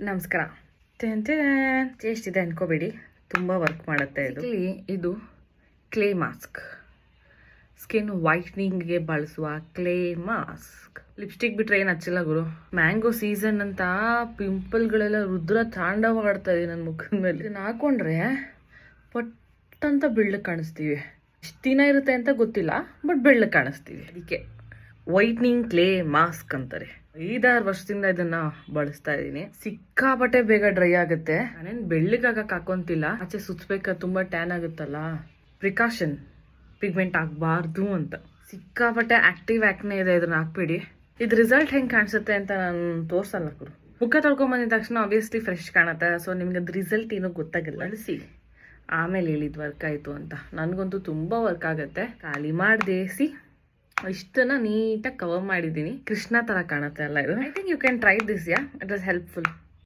ನಮಸ್ಕಾರ. ಎಷ್ಟಿದೆ ಅನ್ಕೋಬೇಡಿ, ತುಂಬ ವರ್ಕ್ ಮಾಡುತ್ತೆ ಇದು ಕ್ಲೇ ಮಾಸ್ಕ್. ಸ್ಕಿನ್ ವೈಟ್ನಿಂಗ್ಗೆ ಬಳಸುವ ಕ್ಲೇ ಮಾಸ್ಕ್. ಲಿಪ್ಸ್ಟಿಕ್ ಬಿಟ್ರೆ ಏನು ಹಚ್ಚಿಲ್ಲ ಗುರು. ಮ್ಯಾಂಗೋ ಸೀಸನ್ ಅಂತ ಪಿಂಪಲ್ಗಳೆಲ್ಲ ರುದ್ರ ತಾಂಡವಾಡ್ತಾ ಇದೆ ನನ್ನ ಮುಖದ ಮೇಲೆ. ಇದನ್ನ ಹಾಕೊಂಡ್ರೆ ಪಟ್ಟಂತ ಬೆಳ್ಳಗೆ ಕಾಣಿಸ್ತೀವಿ. ಎಷ್ಟು ದಿನ ಇರುತ್ತೆ ಅಂತ ಗೊತ್ತಿಲ್ಲ, ಬಟ್ ಬೆಳ್ಳಗೆ ಕಾಣಿಸ್ತೀವಿ. ಅದಕ್ಕೆ ವೈಟ್ನಿಂಗ್ ಕ್ಲೇ ಮಾಸ್ಕ್ ಅಂತಾರೆ. 5-6 ವರ್ಷದಿಂದ ಇದನ್ನ ಬಳಸ್ತಾ ಇದ್ದೀನಿ. ಸಿಕ್ಕಾಪಟ್ಟೆ ಬೇಗ ಡ್ರೈ ಆಗುತ್ತೆ. ನಾನೇನು ಬೆಳ್ಳಗಾಗಕ್ಕೆ ಹಾಕೊಂತಿಲ್ಲ, ಆಚೆ ಸುತ್ತಬೇಕ ತುಂಬಾ ಟ್ಯಾನ್ ಆಗುತ್ತಲ್ಲ, ಪ್ರಿಕಾಷನ್ ಪಿಗ್ಮೆಂಟ್ ಆಗಬಾರ್ದು ಅಂತ. ಸಿಕ್ಕಾಪಟ್ಟೆ ಆಕ್ಟಿವ್ ಆಕ್ನೆ ಇದೆ, ಇದನ್ನ ಹಾಕ್ಬಿಡಿ. ಇದು ರಿಸಲ್ಟ್ ಹೆಂಗೆ ಕಾಣಿಸುತ್ತೆ ಅಂತ ನಾನು ತೋರ್ಸಲ್ಲ ಗುರು. ಮುಖ ತೊಳ್ಕೊಂಬಂದಿದ ತಕ್ಷಣ ಆಬ್ವಿಯಸ್ಲಿ ಫ್ರೆಶ್ ಕಾಣುತ್ತೆ. ಸೊ ನಿಮ್ಗೆ ಅದು ರಿಸಲ್ಟ್ ಏನೋ ಗೊತ್ತಾಗಿಲ್ಲ, ಬಳಸಿ ಆಮೇಲೆ ಹೇಳಿದ್ ವರ್ಕ್ ಆಯಿತು ಅಂತ. ನನಗಂತೂ ತುಂಬ ವರ್ಕ್ ಆಗುತ್ತೆ. ಖಾಲಿ ಮಾಡಿದೆ ಇಷ್ಟನ್ನ ನೀಟಾಗಿ ಕವರ್ ಮಾಡಿದ್ದೀನಿ. ಕೃಷ್ಣ ಥರ ಕಾಣುತ್ತೆ ಅಲ್ಲ ಇದು. I think you can try this. It is helpful.